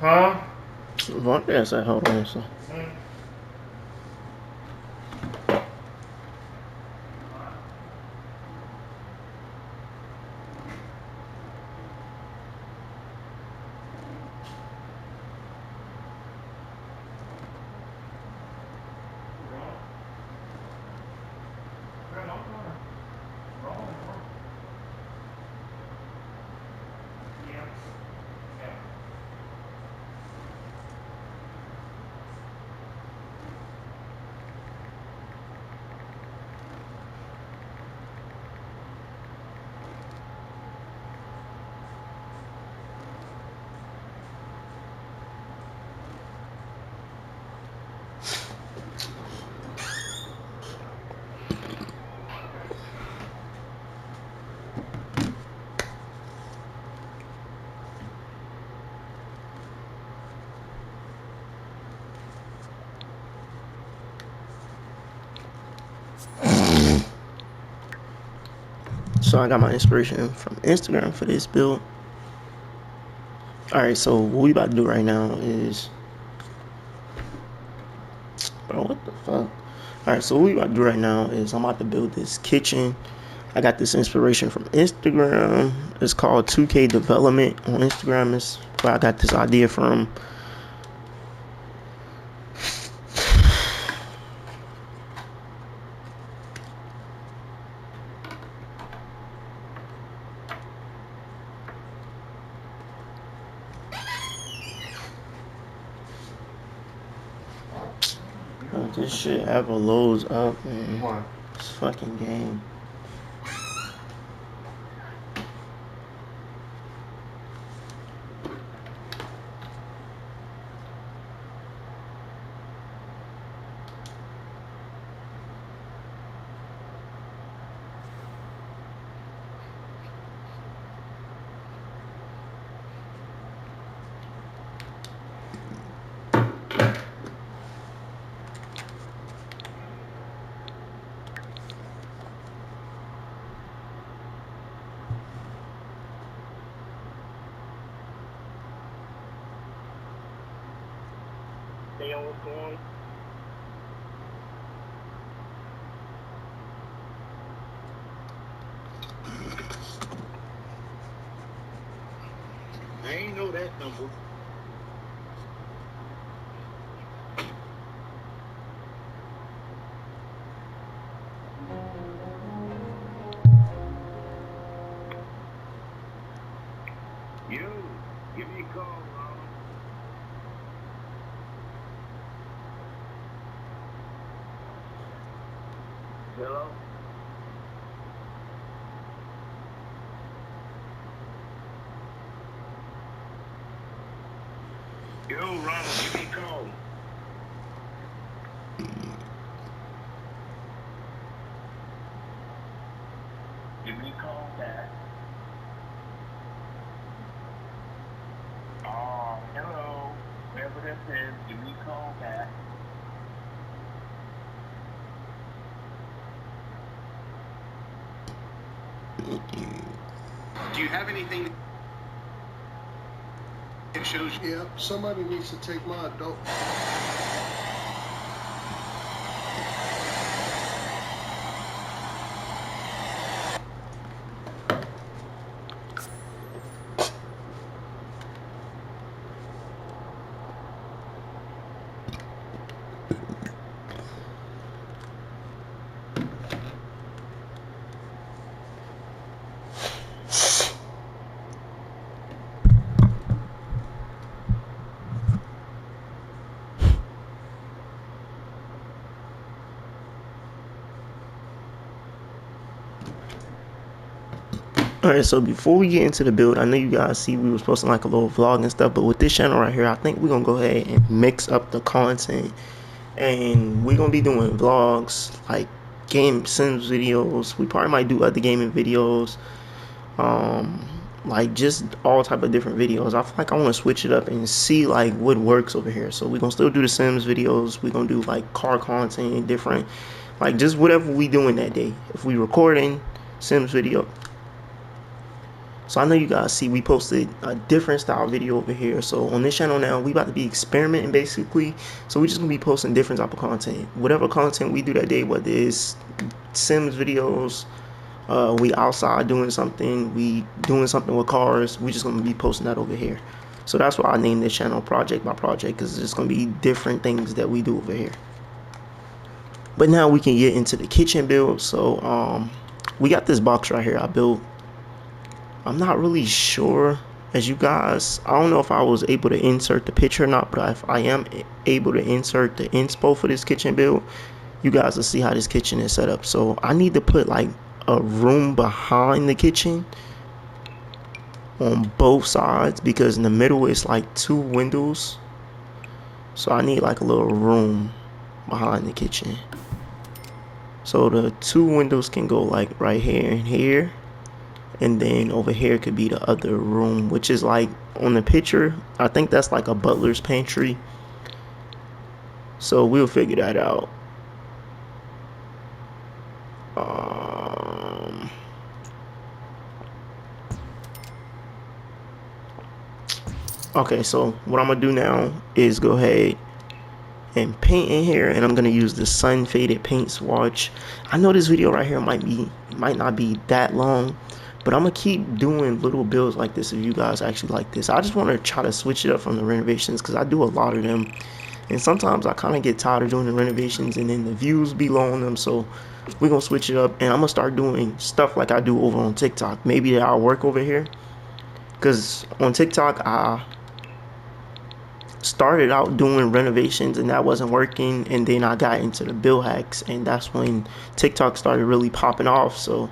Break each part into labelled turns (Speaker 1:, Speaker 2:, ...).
Speaker 1: Huh?
Speaker 2: Yes, I hold on. So. So I got my inspiration from Instagram for this build. Alright, so what we about to do right now is... Bro, what the fuck? Alright, so what we about to do right now is I'm about to build this kitchen. I got this inspiration from Instagram. It's called 2K Development on Instagram. Is where I got this idea from. This shit ever loads up, man.
Speaker 1: What?
Speaker 2: This fucking game.
Speaker 3: Hey, yo, what's going on? I ain't know that number. Yo, give me a call, Ron. Hello? Yo, Ronald, give me a call. Give me a call back. Hello. Whoever this is, give me a call back. Do you have anything that shows you?
Speaker 4: Yeah, somebody needs to take my adult.
Speaker 2: Alright, so before we get into the build, I know you guys see we was posting like a little vlog and stuff, but with this channel right here, I think we're gonna go ahead and mix up the content, and we're gonna be doing vlogs, like game Sims videos. We probably might do other gaming videos, like just all type of different videos. I feel like I want to switch it up and see like what works over here. So we're gonna still do the Sims videos. We're gonna do like car content, different, like just whatever we doing that day. If we recording Sims video, So I know you guys see we posted a different style video over here. So on this channel now, we about to be experimenting basically. So we're just gonna be posting different type of content. Whatever content we do that day, whether it's Sims videos, we outside doing something, we doing something with cars, we just gonna be posting that over here. So that's why I named this channel Project by Project, because it's gonna be different things that we do over here. But now we can get into the kitchen build. So we got this box right here I built. I'm not really sure, as you guys, I don't know if I was able to insert the picture or not, but if I am able to insert the inspo for this kitchen build, you guys will see how this kitchen is set up. So I need to put like a room behind the kitchen on both sides, because in the middle it's like 2 windows. So I need like a little room behind the kitchen. So the 2 windows can go like right here and here. And then over here could be the other room, which is like on the picture, I think that's like a butler's pantry. So we'll figure that out. Okay, so what I'm gonna do now is go ahead and paint in here, and I'm gonna use the sun faded paint swatch. I know this video right here might not be that long, but I'm gonna keep doing little builds like this if you guys actually like this. I just want to try to switch it up from the renovations, because I do a lot of them, and sometimes I kind of get tired of doing the renovations and then the views be low on them. So we're gonna switch it up, and I'm gonna start doing stuff like I do over on TikTok. Maybe that'll work over here, because on TikTok I started out doing renovations and that wasn't working, and then I got into the build hacks, and that's when TikTok started really popping off. So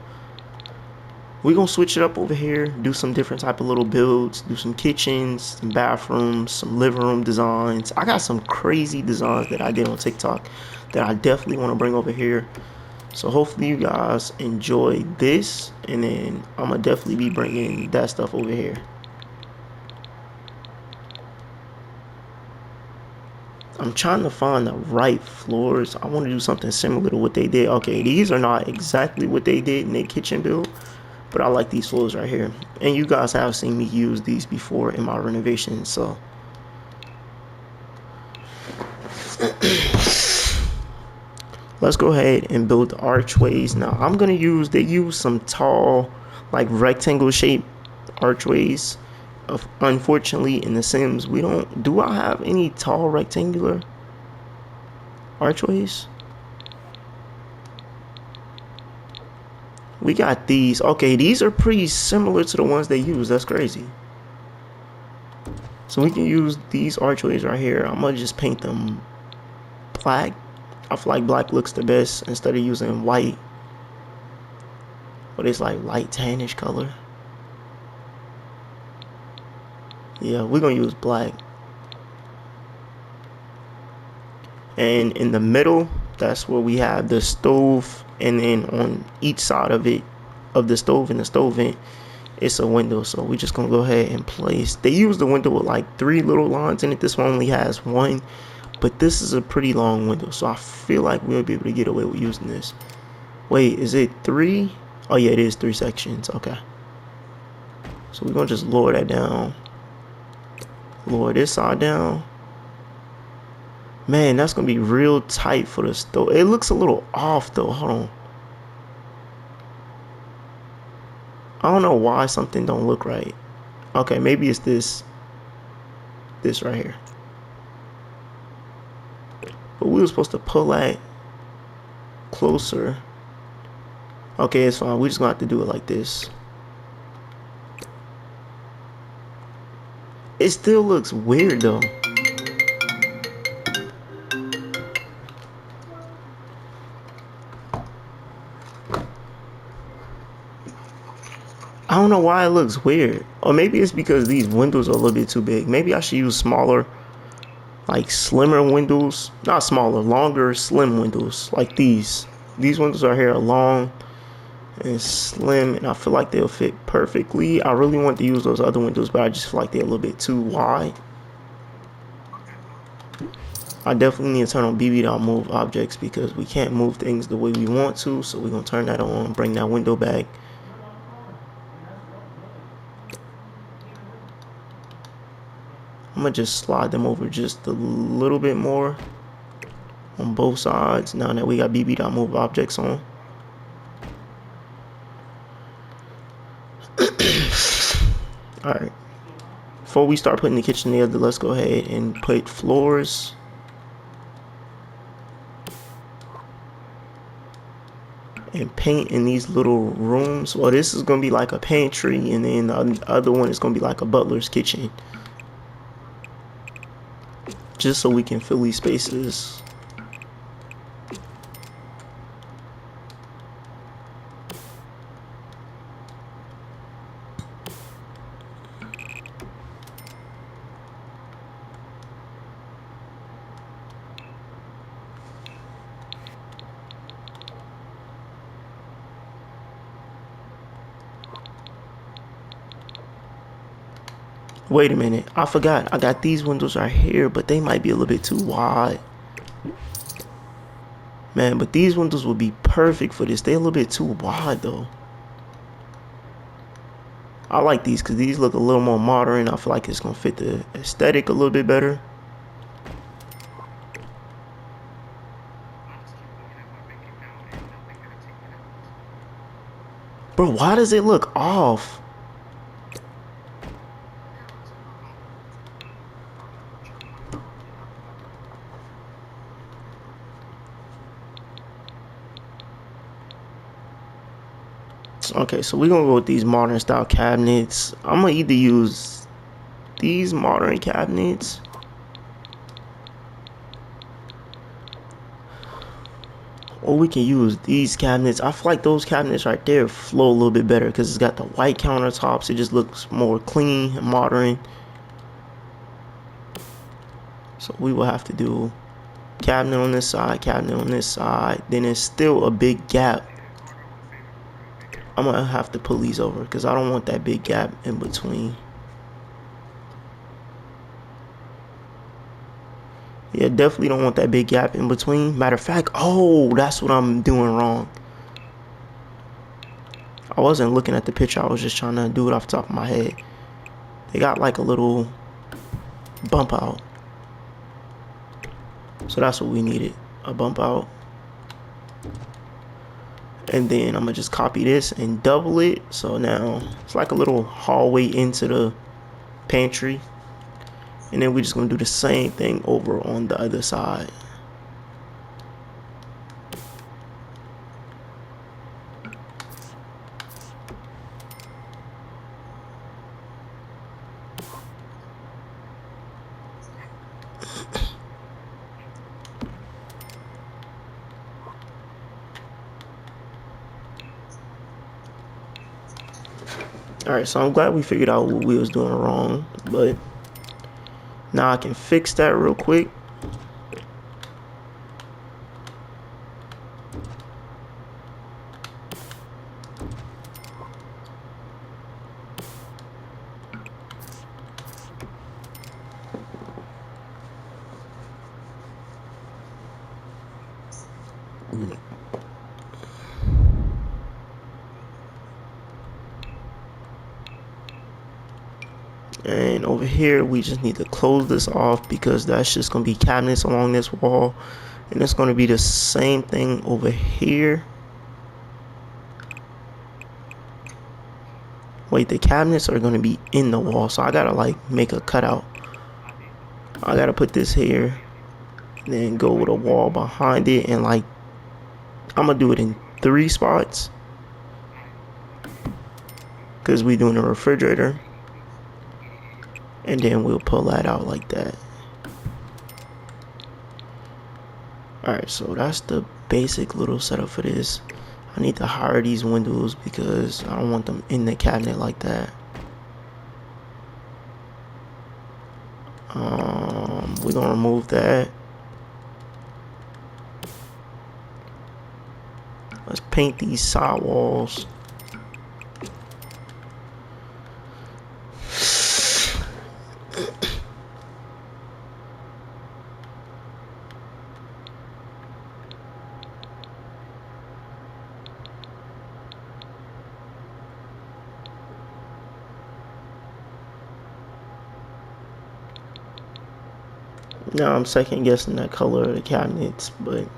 Speaker 2: we're gonna switch it up over here, do some different type of little builds, do some kitchens, some bathrooms, some living room designs. I got some crazy designs that I did on TikTok that I definitely want to bring over here. So hopefully you guys enjoy this, and then I'm gonna definitely be bringing that stuff over here. I'm trying to find the right floors. I want to do something similar to what they did. Okay, these are not exactly what they did in their kitchen build, but I like these floors right here. And you guys have seen me use these before in my renovations. So let's go ahead and build the archways. Now I'm going to they use some tall, like rectangle shaped archways. Unfortunately, in The Sims, we don't. Do I have any tall rectangular archways? We got these. Okay, these are pretty similar to the ones they use. That's crazy. So we can use these archways right here. I'm gonna just paint them black. I feel like black looks the best instead of using white, but it's like light tannish color. Yeah, we're gonna use black. And in the middle, that's where we have the stove, and then on each side of it, of the stove and the stove vent, it's a window. So we're just gonna go ahead and place. They use the window with like 3 little lines in it. This one only has 1, but this is a pretty long window, so I feel like we'll be able to get away with using this. Wait, is it 3? Oh yeah, it is 3 sections. Okay, so we're gonna just lower that down. Lower this side down. Man, that's gonna be real tight for the stove. It looks a little off though. Hold on. I don't know why something don't look right. Okay, maybe it's this right here. But we were supposed to pull that closer. Okay, it's fine. We're just gonna have to do it like this. It still looks weird though. I don't know why it looks weird. Or maybe it's because these windows are a little bit too big. Maybe I should use smaller, like slimmer windows. Not smaller, longer, slim windows like these. These windows right here are long and slim, and I feel like they'll fit perfectly. I really want to use those other windows, but I just feel like they're a little bit too wide. I definitely need to turn on BB.move objects, because we can't move things the way we want to. So we're gonna turn that on, bring that window back. I'm gonna just slide them over just a little bit more on both sides now that we got bb.move objects on. Alright, before we start putting the kitchen together, let's go ahead and put floors and paint in these little rooms. Well, this is gonna be like a pantry, and then the other one is gonna be like a butler's kitchen, just so we can fill these spaces. Wait a minute, I forgot. I got these windows right here, but they might be a little bit too wide. Man, but these windows would be perfect for this. They're a little bit too wide though. I like these because these look a little more modern. I feel like it's gonna fit the aesthetic a little bit better. Bro, why does it look off? Okay, so we're gonna go with these modern style cabinets. I'm gonna either use these modern cabinets or we can use these cabinets. I feel like those cabinets right there flow a little bit better because it's got the white countertops. It just looks more clean and modern. So we will have to do cabinet on this side, cabinet on this side. Then there's still a big gap. I'm gonna have to pull these over because I don't want that big gap in between. Yeah, definitely don't want that big gap in between. Matter of fact, oh, that's what I'm doing wrong. I wasn't looking at the picture. I was just trying to do it off the top of my head. They got like a little bump out. So that's what we needed, a bump out. And then I'm gonna just copy this and double it. So now it's like a little hallway into the pantry. And then we're just gonna do the same thing over on the other side. Alright, so I'm glad we figured out what we was doing wrong, but now I can fix that real quick. And over here we just need to close this off because that's just going to be cabinets along this wall, and it's going to be the same thing over here. Wait, the cabinets are going to be in the wall, so I gotta like make a cutout. I gotta put this here, then go with a wall behind it, and like I'm gonna do it in 3 spots because we're doing a refrigerator. And then we'll pull that out like that. Alright, so that's the basic little setup for this. I need to hire these windows because I don't want them in the cabinet like that. We're gonna remove that. Let's paint these side walls. Now I'm second guessing that color of the cabinets, but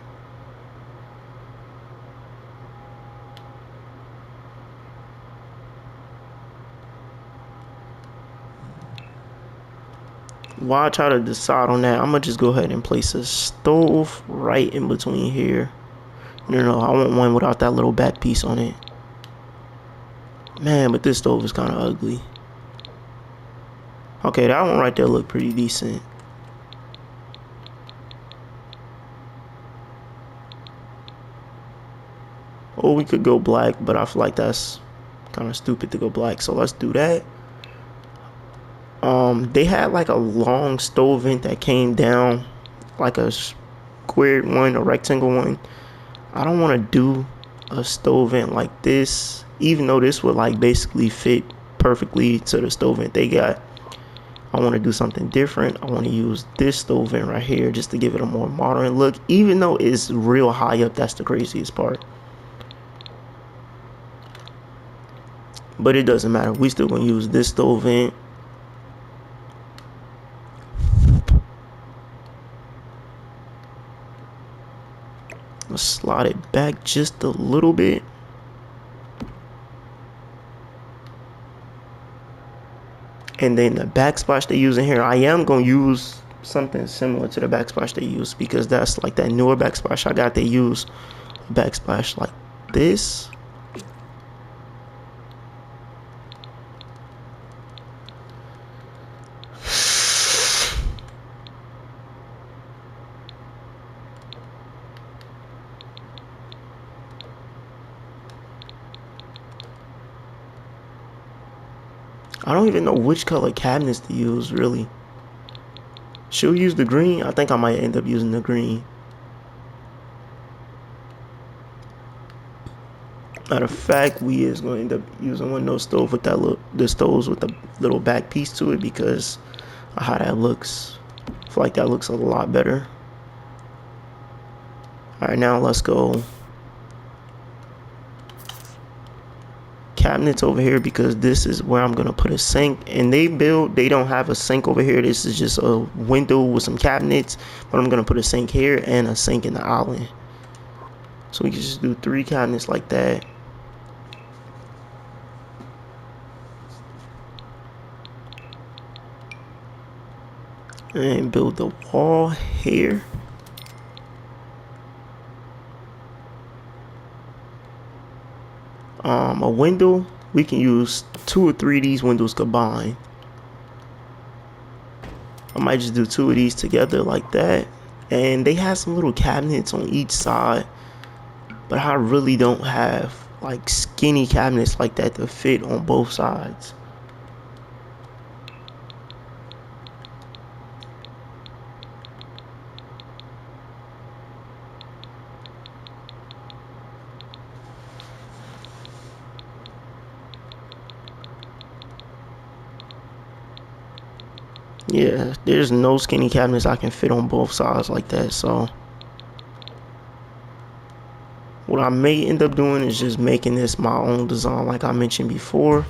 Speaker 2: while I try to decide on that, I'm gonna just go ahead and place a stove right in between here. No, I want one without that little back piece on it. Man, but this stove is kind of ugly. Okay, that one right there looked pretty decent. Or we could go black, but I feel like that's kind of stupid to go black, so let's do that. They had like a long stove vent that came down, like a squared one, a rectangle one. I don't want to do a stove vent like this, even though this would like basically fit perfectly to the stove vent they got. I want to do something different. I want to use this stove vent right here just to give it a more modern look, even though it's real high up. That's the craziest part. But it doesn't matter. We still gonna use this stove vent. Let's slide it back just a little bit. And then the backsplash they use in here, I am gonna use something similar to the backsplash they use, because that's like that newer backsplash I got. They use a backsplash like this. I don't even know which color cabinets to use, really. Should we use the green? I think I might end up using the green. Matter of fact, we is going to end up using one of those stoves with that the stoves with the little back piece to it, because of how that looks. I feel like that looks a lot better. Alright, now let's go cabinets over here, because this is where I'm gonna put a sink. And they don't have a sink over here. This is just a window with some cabinets, but I'm gonna put a sink here and a sink in the island. So we can just do 3 cabinets like that. And build the wall here. A window, we can use 2 or 3 of these windows combined. I might just do 2 of these together like that. And they have some little cabinets on each side, but I really don't have like skinny cabinets like that to fit on both sides. Yeah, there's no skinny cabinets I can fit on both sides like that. So what I may end up doing is just making this my own design like I mentioned before.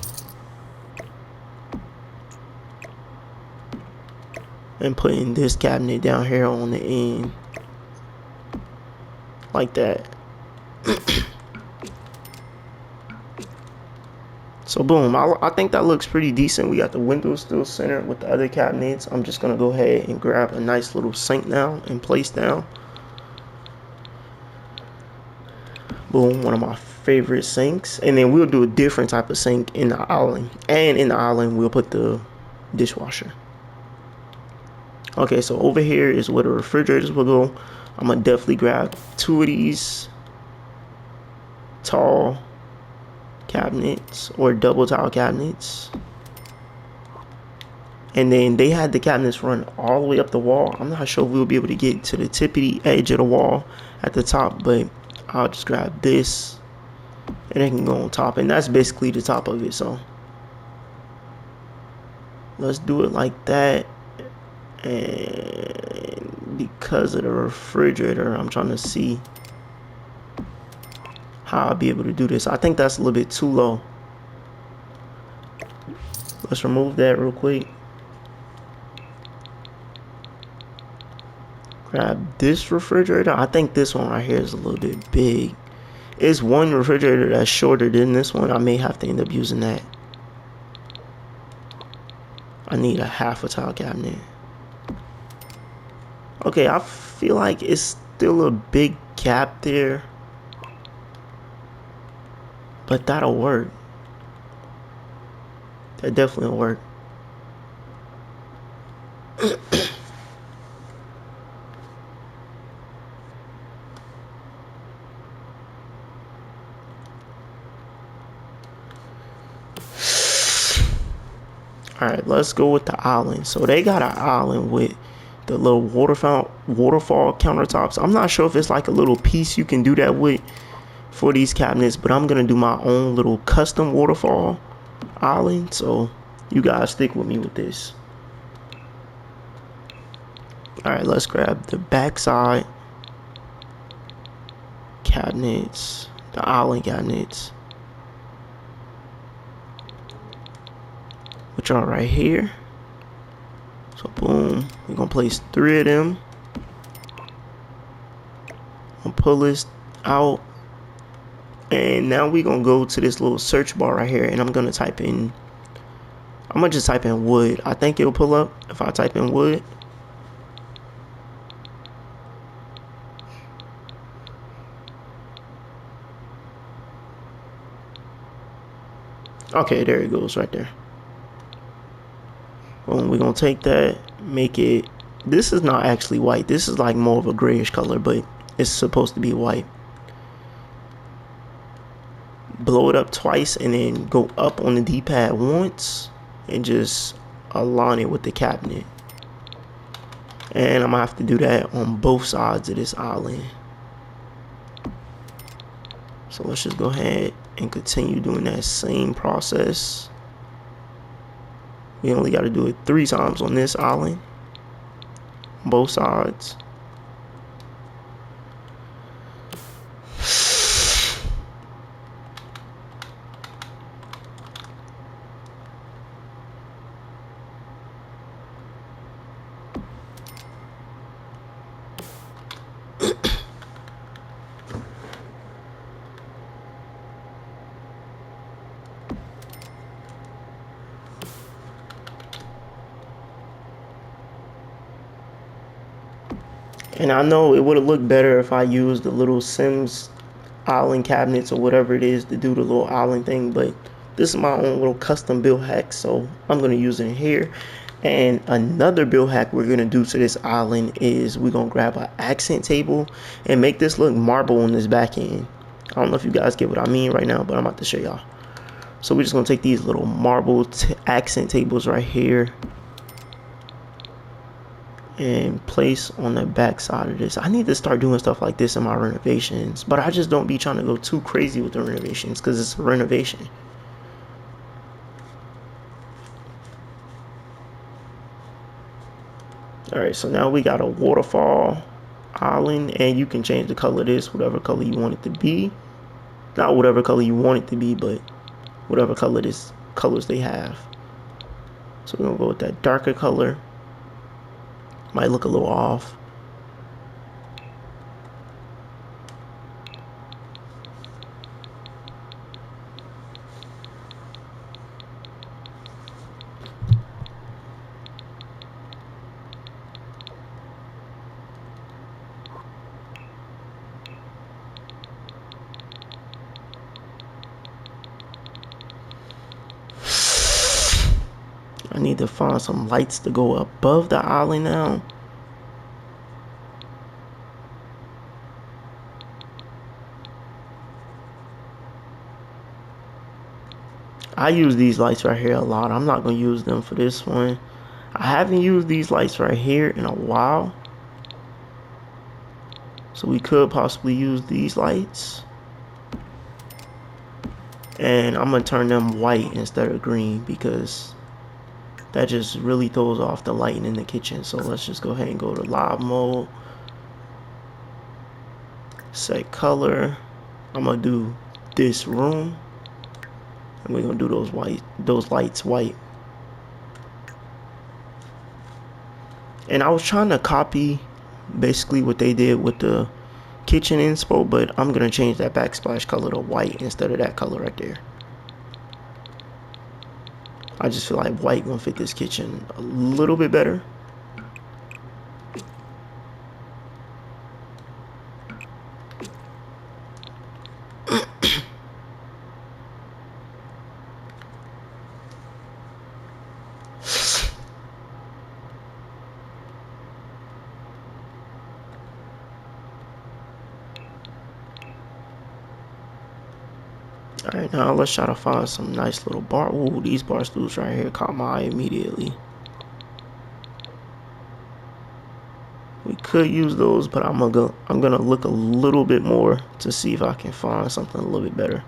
Speaker 2: And putting this cabinet down here on the end. Like that. So boom, I think that looks pretty decent. We got the windows still centered with the other cabinets. I'm just gonna go ahead and grab a nice little sink now and place down. Boom, one of my favorite sinks. And then we'll do a different type of sink in the island. And in the island, we'll put the dishwasher. Okay, so over here is where the refrigerators will go. I'm gonna definitely grab 2 of these tall cabinets or double tile cabinets. And then they had the cabinets run all the way up the wall. I'm not sure if we'll be able to get to the tippity edge of the wall at the top, but I'll just grab this and it can go on top, and that's basically the top of it. So let's do it like that. And because of the refrigerator, I'm trying to see how I'll be able to do this. I think that's a little bit too low. Let's remove that real quick. Grab this refrigerator. I think this one right here is a little bit big. It's one refrigerator that's shorter than this one. I may have to end up using that. I need a half a tile cabinet. Okay, I feel like it's still a big gap there, but that'll work. That definitely will work. Alright, let's go with the island. So they got an island with the little waterfall countertops. I'm not sure if it's like a little piece you can do that with for these cabinets, but I'm gonna do my own little custom waterfall island. So you guys stick with me with this. Alright, let's grab the backside cabinets, the island cabinets, which are right here. So boom, we're gonna place 3 of them. I'm gonna pull this out, and now we're gonna go to this little search bar right here, and I'm gonna just type in wood. I think it'll pull up if I type in wood. Okay, there it goes right there. Boom, we're gonna take that, make it, this is not actually white, this is like more of a grayish color, but it's supposed to be white. Blow it up twice and then go up on the D-pad once and just align it with the cabinet. And I'm gonna have to do that on both sides of this island. So let's just go ahead and continue doing that same process. We only got to do it 3 times on this island, both sides. And I know it would have looked better if I used the little Sims island cabinets or whatever it is to do the little island thing, but this is my own little custom build hack, so I'm going to use it here. And another build hack we're going to do to this island is we're going to grab an accent table and make this look marble on this back end. I don't know if you guys get what I mean right now, but I'm about to show y'all. So we're just going to take these little marble accent tables right here and place on the back side of this. I need to start doing stuff like this in my renovations, but I just don't be trying to go too crazy with the renovations because it's a renovation. Alright, so now we got a waterfall island, and you can change the color of this whatever color you want it to be. Not whatever color you want it to be, but whatever color colors they have. So we're gonna go with that darker color. Might look a little off. I need to find some lights to go above the island now. I use these lights right here a lot. I'm not going to use them for this one. I haven't used these lights right here in a while, so we could possibly use these lights. And I'm going to turn them white instead of green because that just really throws off the lighting in the kitchen. So let's just go ahead and go to live mode, set color. I'm gonna do this room, and we're gonna do those lights white. And I was trying to copy basically what they did with the kitchen inspo, but I'm gonna change that backsplash color to white instead of that color right there. I just feel like white gonna fit this kitchen a little bit better. Alright, now let's try to find some nice little bar. Ooh, these bar stools right here caught my eye immediately. We could use those, but I'm gonna look a little bit more to see if I can find something a little bit better.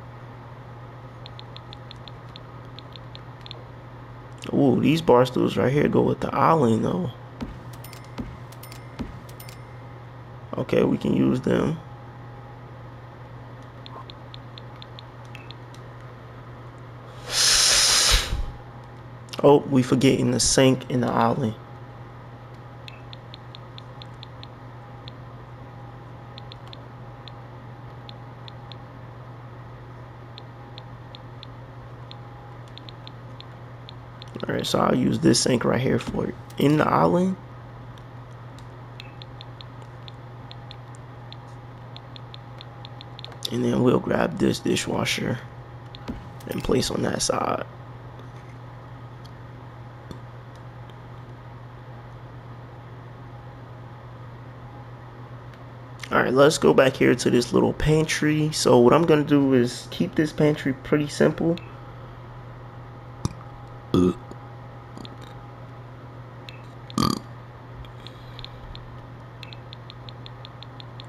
Speaker 2: Ooh, these bar stools right here go with the island though. Okay, we can use them. Oh, we forgetting the sink in the island. Alright, so I'll use this sink right here for it. In the island. And then we'll grab this dishwasher and place on that side. Alright, let's go back here to this little pantry. So what I'm going to do is keep this pantry pretty simple.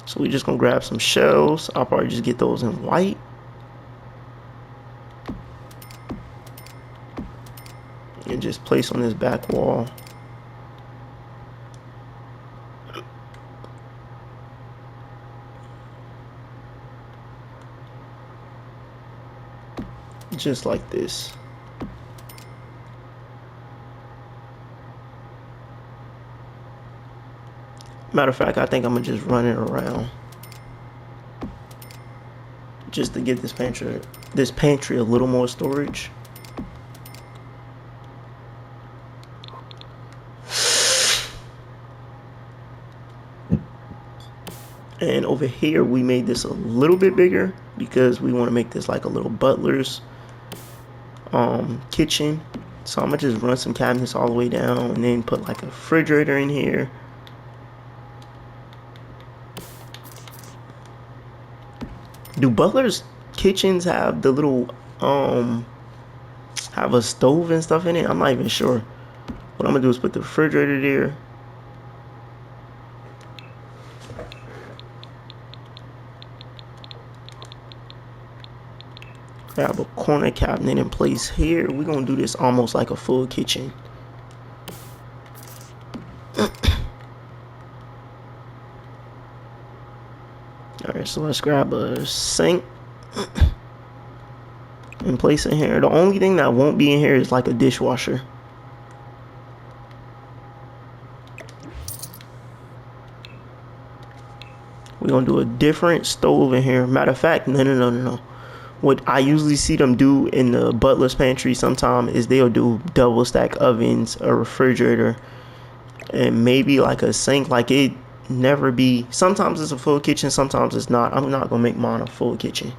Speaker 2: So we're just going to grab some shelves. I'll probably just get those in white. And just place on this back wall. Just like this. Matter of fact, I think I'm gonna just run it around just to give this pantry a little more storage. And over here we made this a little bit bigger because we want to make this like a little butler's kitchen. So I'm gonna just run some cabinets all the way down and then put like a refrigerator in here. Do butlers' kitchens have the little have a stove and stuff in it? I'm not even sure. What I'm gonna do is put the refrigerator there. Grab a corner cabinet in place here. We're gonna do this almost like a full kitchen. Alright, so let's grab a sink and place it here. The only thing that won't be in here is like a dishwasher. We're gonna do a different stove in here. Matter of fact, no. What I usually see them do in the butler's pantry sometimes is they'll do double stack ovens, a refrigerator, and maybe like a sink. Like it never be, sometimes it's a full kitchen, sometimes it's not. I'm not gonna make mine a full kitchen.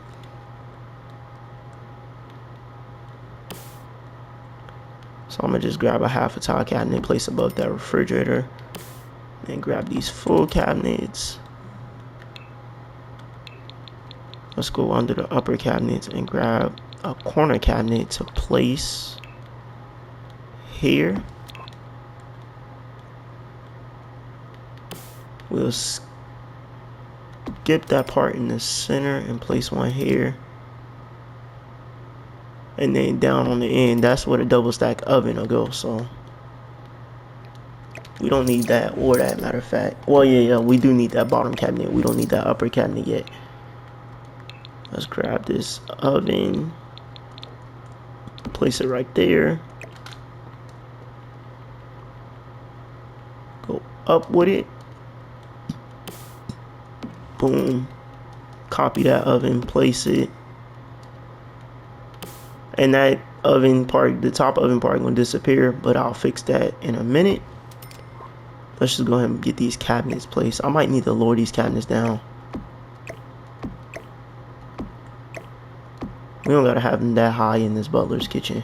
Speaker 2: So I'm gonna just grab a half a tile cabinet, place above that refrigerator, and grab these full cabinets. Let's go under the upper cabinets and grab a corner cabinet to place here. We'll skip that part in the center and place one here. And then down on the end, that's where the double stack oven will go. So we don't need that or that, matter of fact. Well, yeah, we do need that bottom cabinet. We don't need that upper cabinet yet. Let's grab this oven, place it right there, go up with it, Boom. Copy that oven, place it. And that oven part, the top oven part, gonna disappear, but I'll fix that in a minute. Let's just go ahead and get these cabinets placed. I might need to lower these cabinets down. We don't gotta have them that high in this butler's kitchen.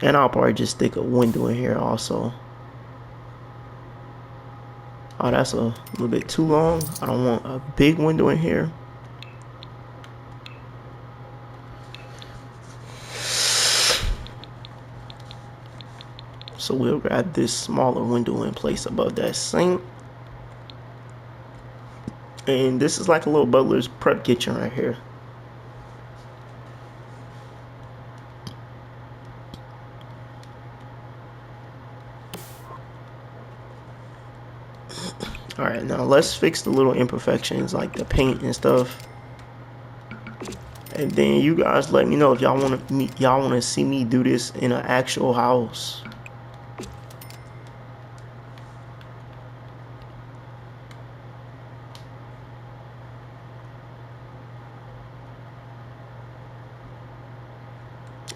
Speaker 2: And I'll probably just stick a window in here also. Oh, that's a little bit too long. I don't want a big window in here. So we'll grab this smaller window and place above that sink. And this is like a little butler's prep kitchen right here. Alright, now let's fix the little imperfections like the paint and stuff. And then you guys let me know if y'all want to see me do this in an actual house.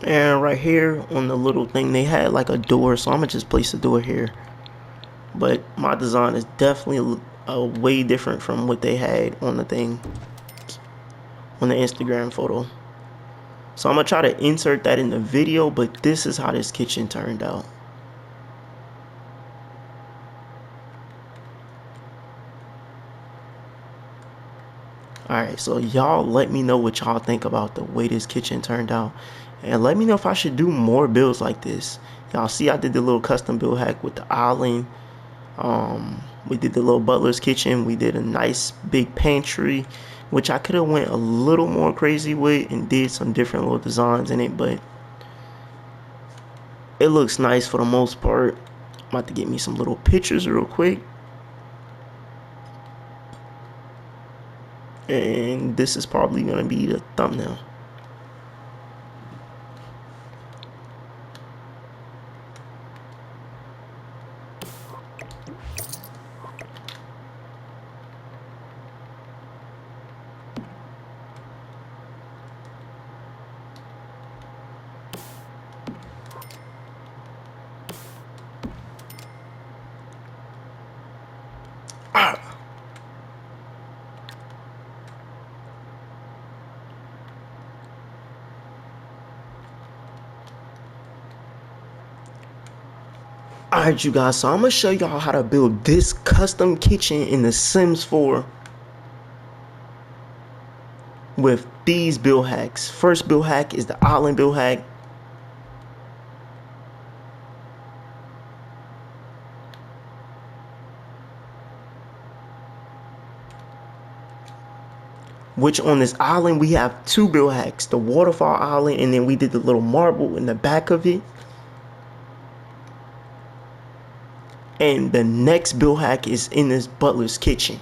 Speaker 2: And right here on the little thing, they had like a door, so I'm gonna just place a door here. But my design is definitely way different from what they had on the thing, on the Instagram photo. So I'm gonna try to insert that in the video, but this is how this kitchen turned out. Alright, so y'all let me know what y'all think about the way this kitchen turned out. And let me know if I should do more builds like this. Y'all see I did the little custom build hack with the island. We did the little butler's kitchen. We did a nice big pantry, which I could have went a little more crazy with and did some different little designs in it, but it looks nice for the most part. I'm about to get me some little pictures real quick. And this is probably gonna be the thumbnail. Alright, you guys, so I'm gonna show y'all how to build this custom kitchen in The Sims 4 with these build hacks. First build hack is the island build hack. Which on this island we have two build hacks, the waterfall island, and then we did the little marble in the back of it. And the next build hack is in this butler's kitchen.